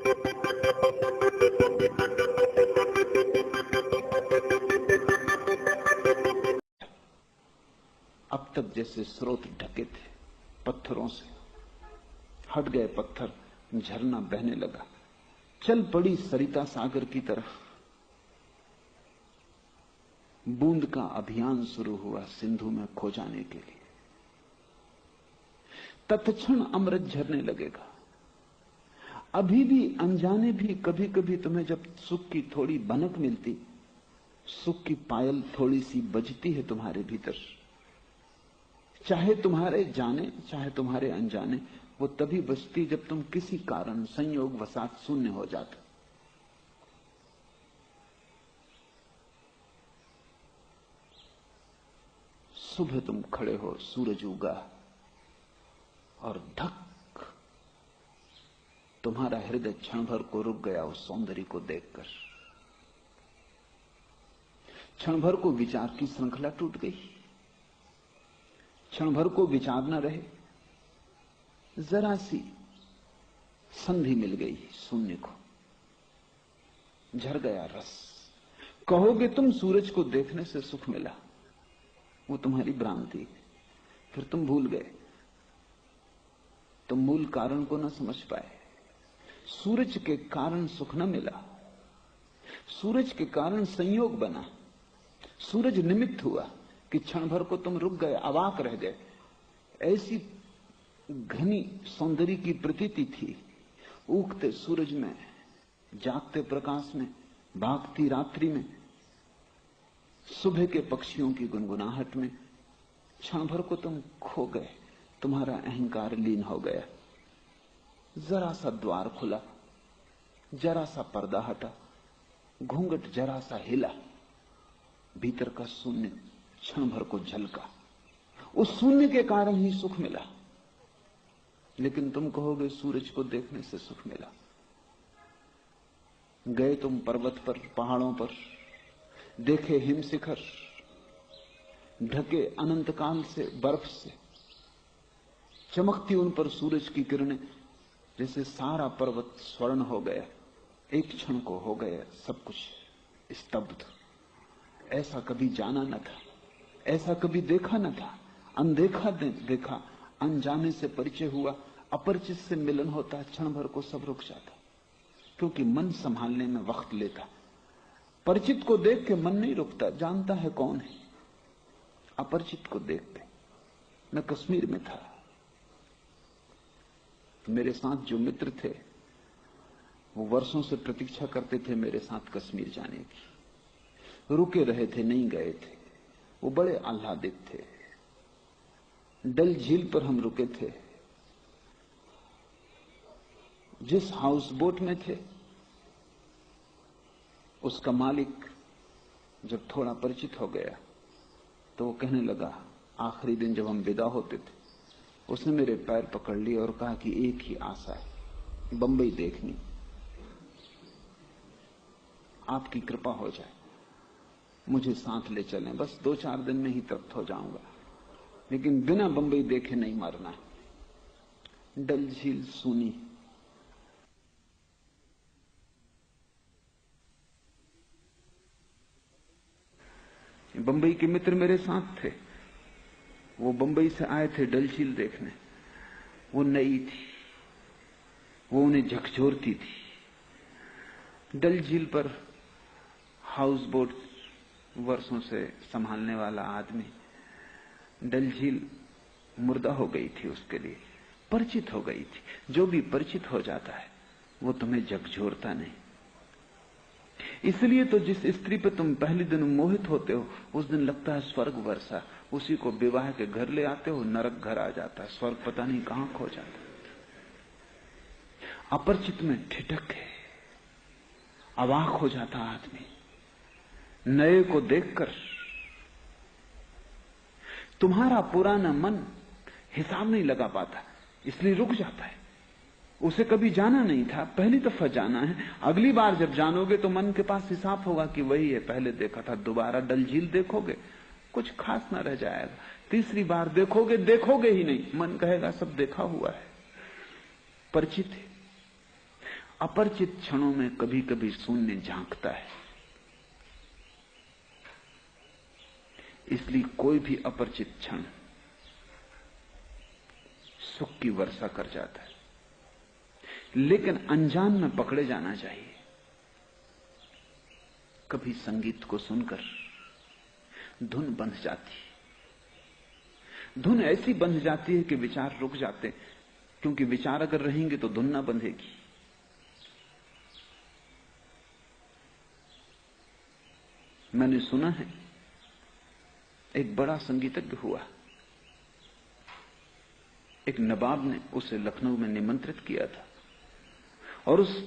अब तक जैसे स्रोत ढके थे पत्थरों से, हट गए पत्थर, झरना बहने लगा, चल पड़ी सरिता सागर की तरफ। बूंद का अभियान शुरू हुआ सिंधु में खो जाने के लिए। तत्क्षण अमृत झरने लगेगा। अभी भी अनजाने भी कभी कभी तुम्हें जब सुख की थोड़ी भनक मिलती, सुख की पायल थोड़ी सी बजती है तुम्हारे भीतर, चाहे तुम्हारे जाने चाहे तुम्हारे अनजाने, वो तभी बजती जब तुम किसी कारण संयोग वसात शून्य हो जाते। सुबह तुम खड़े हो, सूरज उगा और धक, तुम्हारा हृदय क्षण भर को रुक गया उस सौंदर्य को देखकर। क्षण भर को विचार की श्रृंखला टूट गई, क्षण भर को विचार न रहे, जरा सी संधि मिल गई शून्य को, झर गया रस। कहोगे तुम सूरज को देखने से सुख मिला, वो तुम्हारी भ्रांति। फिर तुम भूल गए, तुम मूल कारण को न समझ पाए। सूरज के कारण सुख न मिला, सूरज के कारण संयोग बना। सूरज निमित्त हुआ कि क्षण भर को तुम रुक गए, अवाक रह गए। ऐसी घनी सौंदर्य की प्रतीति थी, उगते सूरज में, जागते प्रकाश में, भागती रात्रि में, सुबह के पक्षियों की गुनगुनाहट में। क्षण भर को तुम खो गए, तुम्हारा अहंकार लीन हो गया। जरा सा द्वार खुला, जरा सा पर्दा हटा, घूंघट जरा सा हिला, भीतर का शून्य क्षण भर को झलका। उस शून्य के कारण ही सुख मिला। लेकिन तुम कहोगे सूरज को देखने से सुख मिला। गए तुम पर्वत पर, पहाड़ों पर, देखे हिम शिखर ढके अनंत काल से बर्फ से, चमकती उन पर सूरज की किरणें, जैसे सारा पर्वत स्वर्ण हो गया। एक क्षण को हो गया सब कुछ स्तब्ध। ऐसा कभी जाना न था, ऐसा कभी देखा न था। अनदेखा देखा, अनजाने से परिचय हुआ, अपरिचित से मिलन होता, क्षण भर को सब रुक जाता, क्योंकि मन संभालने में वक्त लेता। परिचित को देख के मन नहीं रुकता, जानता है कौन है। अपरिचित को देख के, मैं कश्मीर में था, मेरे साथ जो मित्र थे वो वर्षों से प्रतीक्षा करते थे मेरे साथ कश्मीर जाने की। रुके रहे थे, नहीं गए थे। वो बड़े आह्लादित थे। डल झील पर हम रुके थे। जिस हाउस बोट में थे उसका मालिक जब थोड़ा परिचित हो गया तो वो कहने लगा, आखिरी दिन जब हम विदा होते थे, उसने मेरे पैर पकड़ लिए और कहा कि एक ही आशा है, बंबई देखनी, आपकी कृपा हो जाए, मुझे साथ ले चलें, बस 2-4 दिन में ही तृप्त हो जाऊंगा, लेकिन बिना बंबई देखे नहीं मरना। डल झील सूनी, बंबई के मित्र मेरे साथ थे। वो बंबई से आए थे डल झील देखने। वो नई थी, वो उन्हें झकझोरती थी। डल झील पर हाउस बोट वर्षों से संभालने वाला आदमी, डल झील मुर्दा हो गई थी उसके लिए, परिचित हो गई थी। जो भी परिचित हो जाता है वो तुम्हें झकझोरता नहीं। इसलिए तो जिस स्त्री पे तुम पहले दिन मोहित होते हो, उस दिन लगता है स्वर्ग वर्षा। उसी को विवाह के घर ले आते हो, नरक घर आ जाता है, स्वर्ग पता नहीं कहां खो जाता। अपरिचित में ठिठक है, अवाक हो जाता आदमी नए को देखकर। तुम्हारा पुराना मन हिसाब नहीं लगा पाता, इसलिए रुक जाता है। उसे कभी जाना नहीं था, पहली दफा जाना है। अगली बार जब जानोगे तो मन के पास हिसाब होगा कि वही है, पहले देखा था। दोबारा डल झील देखोगे, कुछ खास ना रह जाएगा। तीसरी बार देखोगे, देखोगे ही नहीं, मन कहेगा सब देखा हुआ है, परिचित है। अपरिचित क्षणों में कभी कभी शून्य झांकता है, इसलिए कोई भी अपरिचित क्षण सुख की वर्षा कर जाता है, लेकिन अनजान में पकड़े जाना चाहिए। कभी संगीत को सुनकर धुन बंध जाती है, धुन ऐसी बंध जाती है कि विचार रुक जाते, क्योंकि विचार अगर रहेंगे तो धुन ना बंधेगी। मैंने सुना है एक बड़ा संगीतज्ञ हुआ, एक नवाब ने उसे लखनऊ में निमंत्रित किया था, और उस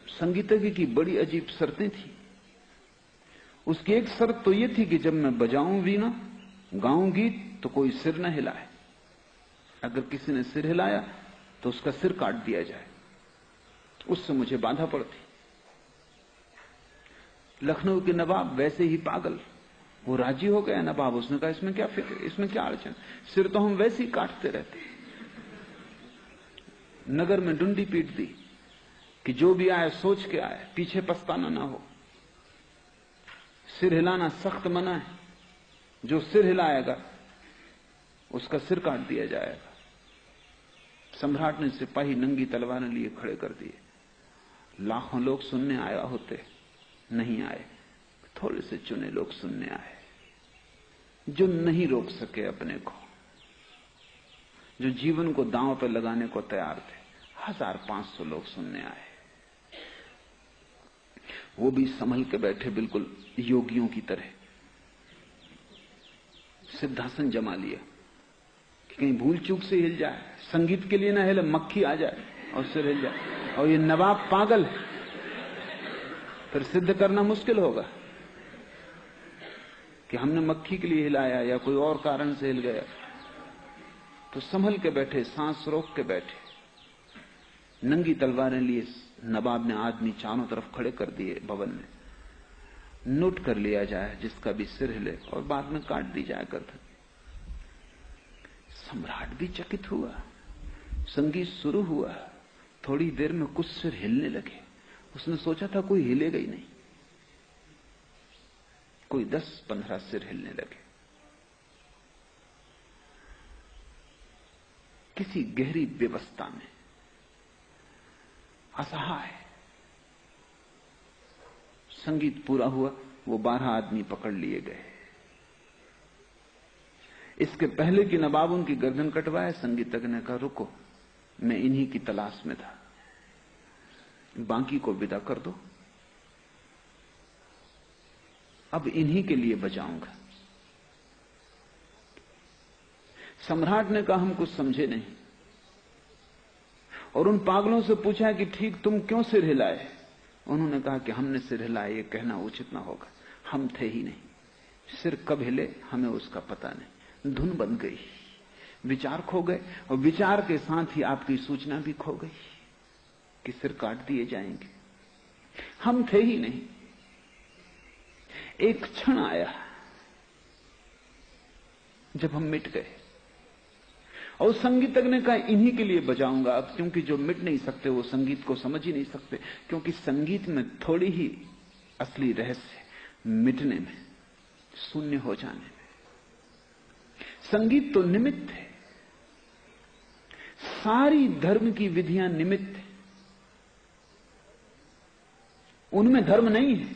संगीतज्ञ की बड़ी अजीब शर्तें थी। उसकी एक शर्त तो यह थी कि जब मैं बजाऊं वीणा, गाऊं गीत, तो कोई सिर न हिलाए। अगर किसी ने सिर हिलाया तो उसका सिर काट दिया जाए। उससे मुझे बाधा पड़ती। लखनऊ के नवाब वैसे ही पागल, वो राजी हो गया नवाब। उसने कहा इसमें क्या फिक्र, इसमें क्या अड़चन, सिर तो हम वैसे ही काटते रहते। नगर में डुंडी पीट दी कि जो भी आए सोच के आए, पीछे पछताना ना हो। सिर हिलाना सख्त मना है, जो सिर हिलाएगा उसका सिर काट दिया जाएगा। सम्राट ने सिपाही नंगी तलवारें लिए खड़े कर दिए। लाखों लोग सुनने आया होते, नहीं आए। थोड़े से चुने लोग सुनने आए, जो नहीं रोक सके अपने को, जो जीवन को दांव पर लगाने को तैयार थे। 1500 लोग सुनने आए। वो भी संभल के बैठे, बिल्कुल योगियों की तरह। सिद्धासन जमा लिया कि कहीं भूल चूक से हिल जाए, संगीत के लिए ना हिले, मक्खी आ जाए और सिर हिल जाए। और ये नवाब पागल है, फिर सिद्ध करना मुश्किल होगा कि हमने मक्खी के लिए हिलाया या कोई और कारण से हिल गया। तो संभल के बैठे, सांस रोक के बैठे, नंगी तलवारें लिए नवाब ने आदमी चारों तरफ खड़े कर दिए भवन में। नोट कर लिया जाए जिसका भी सिर हिले, और बाद में काट दी जाए करता। सम्राट भी चकित हुआ। संगीत शुरू हुआ, थोड़ी देर में कुछ सिर हिलने लगे। उसने सोचा था कोई हिलेगा ही नहीं, कोई 10-15 सिर हिलने लगे। किसी गहरी व्यवस्था में, असहाय। संगीत पूरा हुआ, वो 12 आदमी पकड़ लिए गए। इसके पहले कि नवाब उनकी गर्दन कटवाए, संगीतज्ञ ने कहा रुको, मैं इन्हीं की तलाश में था, बाकी को विदा कर दो, अब इन्हीं के लिए बजाऊंगा। सम्राट ने कहा हम कुछ समझे नहीं, और उन पागलों से पूछा कि ठीक तुम क्यों सिर हिलाए। उन्होंने कहा कि हमने सिर हिलाए ये कहना उचित ना होगा, हम थे ही नहीं। सिर कब हिले हमें उसका पता नहीं। धुन बन गई, विचार खो गए, और विचार के साथ ही आपकी सूचना भी खो गई कि सिर काट दिए जाएंगे। हम थे ही नहीं। एक क्षण आया जब हम मिट गए, और संगीतज्ञ ने कहा इन्हीं के लिए बजाऊंगा अब, क्योंकि जो मिट नहीं सकते वो संगीत को समझ ही नहीं सकते। क्योंकि संगीत में थोड़ी ही असली रहस्य मिटने में, शून्य हो जाने में। संगीत तो निमित्त है, सारी धर्म की विधियां निमित्त है, उनमें धर्म नहीं है।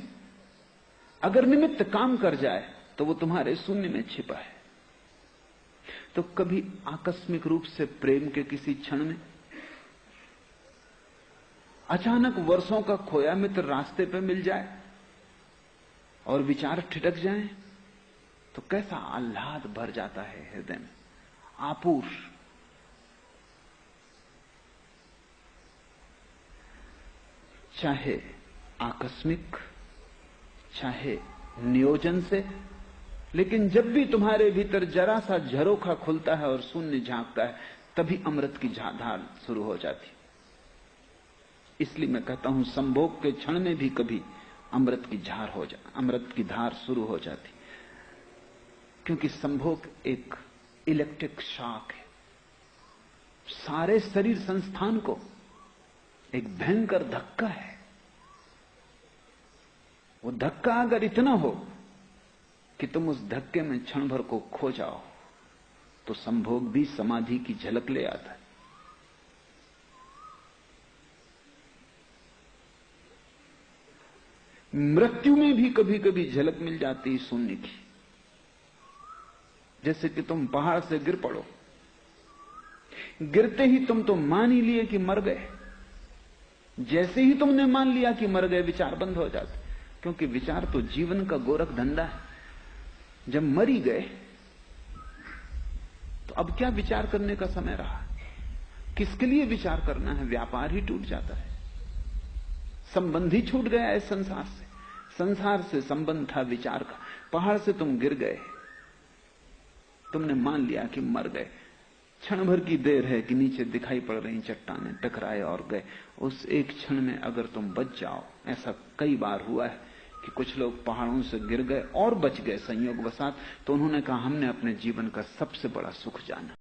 अगर निमित्त काम कर जाए तो वो तुम्हारे शून्य में छिपा है। तो कभी आकस्मिक रूप से प्रेम के किसी क्षण में अचानक वर्षों का खोया मित्र रास्ते पर मिल जाए और विचार ठिठक जाए, तो कैसा आह्लाद भर जाता है हृदय में, आपूर। चाहे आकस्मिक, चाहे नियोजन से, लेकिन जब भी तुम्हारे भीतर जरा सा झरोखा खुलता है और शून्य झांकता है, तभी अमृत की धार शुरू हो जाती। इसलिए मैं कहता हूं संभोग के क्षण में भी कभी अमृत की धार शुरू हो जाती, क्योंकि संभोग एक इलेक्ट्रिक शॉक है, सारे शरीर संस्थान को एक भयंकर धक्का है। वो धक्का अगर इतना हो कि तुम उस धक्के में क्षण भर को खो जाओ, तो संभोग भी समाधि की झलक ले आता है। मृत्यु में भी कभी कभी झलक मिल जाती है शून्य की। जैसे कि तुम पहाड़ से गिर पड़ो, गिरते ही तुम तो मान ही लिए कि मर गए। जैसे ही तुमने मान लिया कि मर गए, विचार बंद हो जाते, क्योंकि विचार तो जीवन का गोरख धंधा है। जब मर ही गए तो अब क्या विचार करने का समय रहा? किसके लिए विचार करना है? व्यापार ही टूट जाता है, संबंध ही छूट गया है संसार से। संसार से संबंध था विचार का। पहाड़ से तुम गिर गए, तुमने मान लिया कि मर गए। क्षण भर की देर है कि नीचे दिखाई पड़ रही चट्टानें, टकराए और गए। उस एक क्षण में अगर तुम बच जाओ, ऐसा कई बार हुआ है कि कुछ लोग पहाड़ों से गिर गए और बच गए संयोगवशात, तो उन्होंने कहा हमने अपने जीवन का सबसे बड़ा सुख जाना।